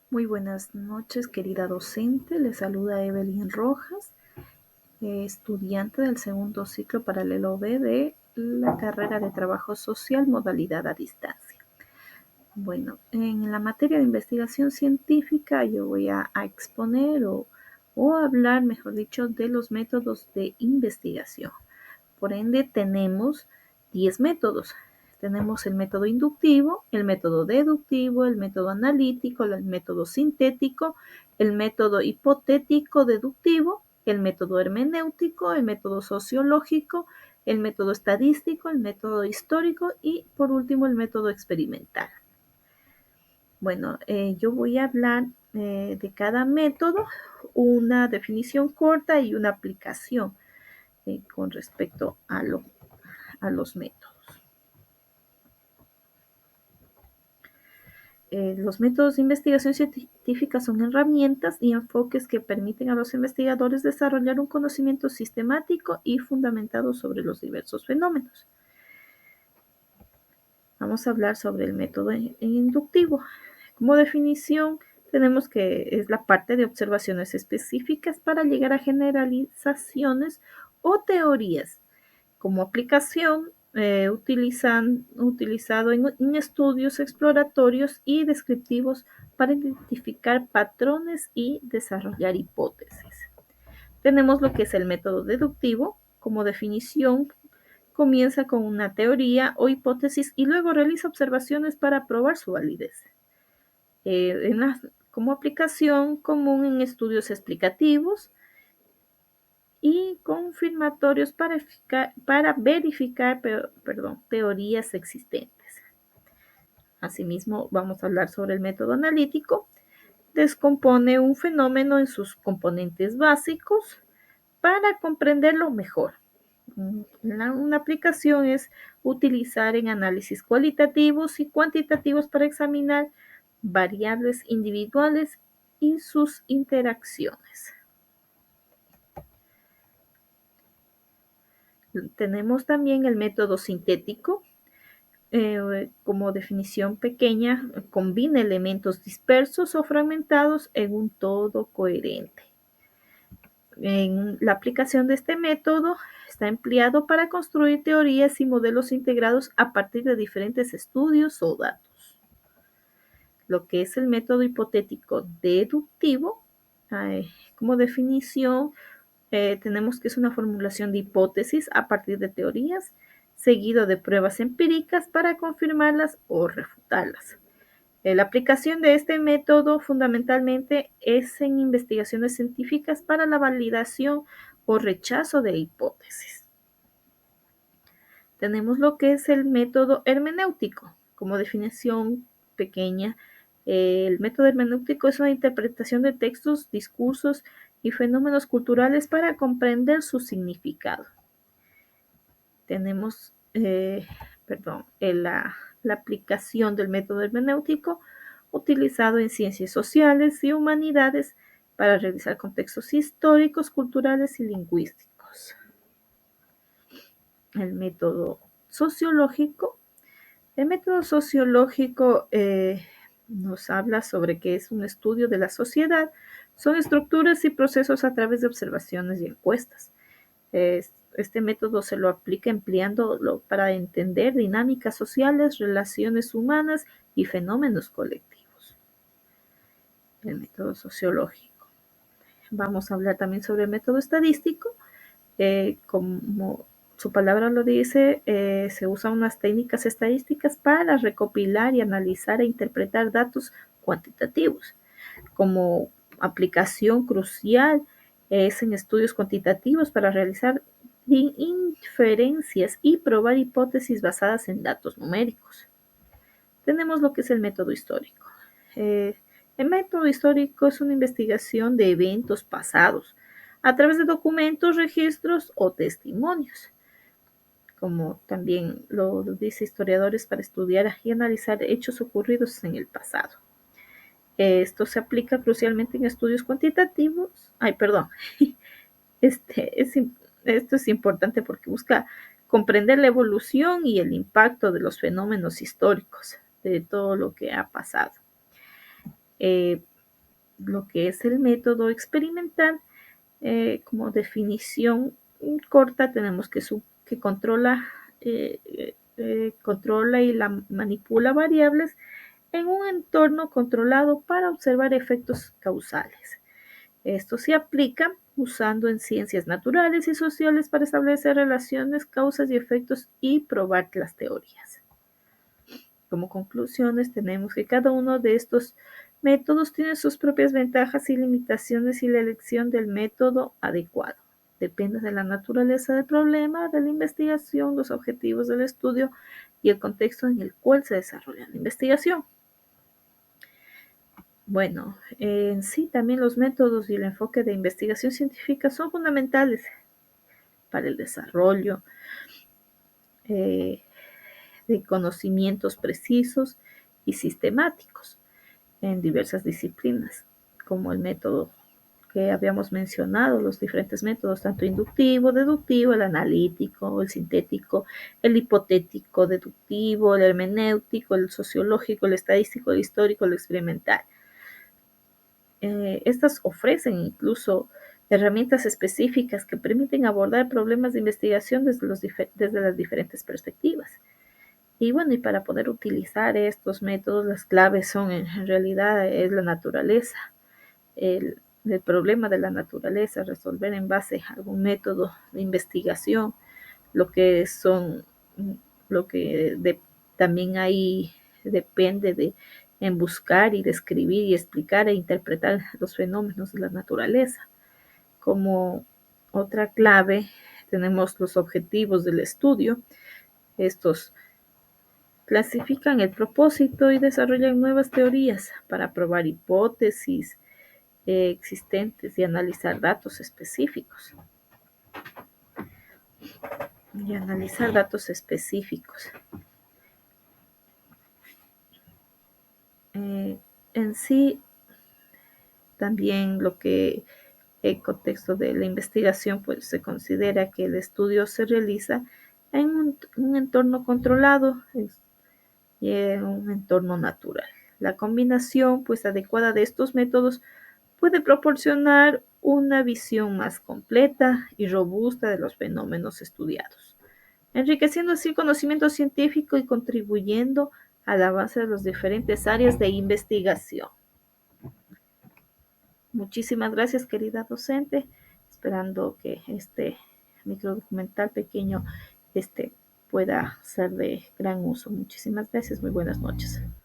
Muy buenas noches, querida docente. Le saluda Evelyn Rojas, estudiante del segundo ciclo paralelo B de la carrera de Trabajo Social, modalidad a distancia. Bueno, en la materia de investigación científica yo voy a exponer o hablar, mejor dicho, de los métodos de investigación. Por ende, tenemos 10 métodos. Tenemos el método inductivo, el método deductivo, el método analítico, el método sintético, el método hipotético deductivo, el método hermenéutico, el método sociológico, el método estadístico, el método histórico y, por último, el método experimental. Bueno, yo voy a hablar de cada método, una definición corta y una aplicación con respecto a los métodos. Los métodos de investigación científica son herramientas y enfoques que permiten a los investigadores desarrollar un conocimiento sistemático y fundamentado sobre los diversos fenómenos. Vamos a hablar sobre el método inductivo. Como definición, tenemos que es la parte de observaciones específicas para llegar a generalizaciones o teorías. Como aplicación, utilizado en estudios exploratorios y descriptivos para identificar patrones y desarrollar hipótesis. Tenemos lo que es el método deductivo. Como definición, comienza con una teoría o hipótesis y luego realiza observaciones para probar su validez. Como aplicación común en estudios explicativos y confirmatorios para verificar teorías existentes. Asimismo, vamos a hablar sobre el método analítico. Descompone un fenómeno en sus componentes básicos para comprenderlo mejor. Una aplicación es utilizar en análisis cualitativos y cuantitativos para examinar variables individuales y sus interacciones. Tenemos también el método sintético. Como definición pequeña, combina elementos dispersos o fragmentados en un todo coherente. En la aplicación de este método está empleado para construir teorías y modelos integrados a partir de diferentes estudios o datos. Lo que es el método hipotético deductivo, como definición, tenemos que es una formulación de hipótesis a partir de teorías, seguido de pruebas empíricas para confirmarlas o refutarlas. La aplicación de este método fundamentalmente es en investigaciones científicas para la validación o rechazo de hipótesis. Tenemos lo que es el método hermenéutico. Como definición pequeña, el método hermenéutico es una interpretación de textos, discursos y fenómenos culturales para comprender su significado. Tenemos la aplicación del método hermenéutico utilizado en ciencias sociales y humanidades para revisar contextos históricos, culturales y lingüísticos. El método sociológico. El método sociológico nos habla sobre qué es un estudio de la sociedad. Son estructuras y procesos a través de observaciones y encuestas. Este método se lo aplica empleándolo para entender dinámicas sociales, relaciones humanas y fenómenos colectivos. El método sociológico. Vamos a hablar también sobre el método estadístico. Como su palabra lo dice, se usan unas técnicas estadísticas para recopilar y analizar e interpretar datos cuantitativos. Como aplicación crucial es en estudios cuantitativos para realizar inferencias y probar hipótesis basadas en datos numéricos. Tenemos lo que es el método histórico. El método histórico es una investigación de eventos pasados a través de documentos, registros o testimonios, como también lo dice historiadores, para estudiar y analizar hechos ocurridos en el pasado. Esto se aplica crucialmente en estudios cuantitativos. Esto es importante porque busca comprender la evolución y el impacto de los fenómenos históricos, de todo lo que ha pasado. lo que es el método experimental, como definición corta, tenemos que controla y manipula variables en un entorno controlado para observar efectos causales. Esto se aplica usando en ciencias naturales y sociales para establecer relaciones, causas y efectos y probar las teorías. Como conclusiones, tenemos que cada uno de estos métodos tiene sus propias ventajas y limitaciones y la elección del método adecuado depende de la naturaleza del problema, de la investigación, los objetivos del estudio y el contexto en el cual se desarrolla la investigación. Bueno, en sí también los métodos y el enfoque de investigación científica son fundamentales para el desarrollo de conocimientos precisos y sistemáticos en diversas disciplinas, como el método que habíamos mencionado, los diferentes métodos, tanto inductivo, deductivo, el analítico, el sintético, el hipotético, deductivo, el hermenéutico, el sociológico, el estadístico, el histórico, el experimental. Estas ofrecen incluso herramientas específicas que permiten abordar problemas de investigación desde las diferentes perspectivas. Y bueno, y para poder utilizar estos métodos, las claves son en realidad es la naturaleza, el problema de la naturaleza, resolver en base a algún método de investigación, lo que son, lo que también ahí depende en buscar y describir y explicar e interpretar los fenómenos de la naturaleza. Como otra clave tenemos los objetivos del estudio. Estos clasifican el propósito y desarrollan nuevas teorías para probar hipótesis existentes y analizar datos específicos. En sí, también lo que el contexto de la investigación, pues se considera que el estudio se realiza en un entorno controlado y en un entorno natural. La combinación, pues adecuada de estos métodos puede proporcionar una visión más completa y robusta de los fenómenos estudiados, enriqueciendo así el conocimiento científico y contribuyendo al avance de las diferentes áreas de investigación. Muchísimas gracias, querida docente, esperando que este microdocumental pequeño pueda ser de gran uso. Muchísimas gracias, muy buenas noches.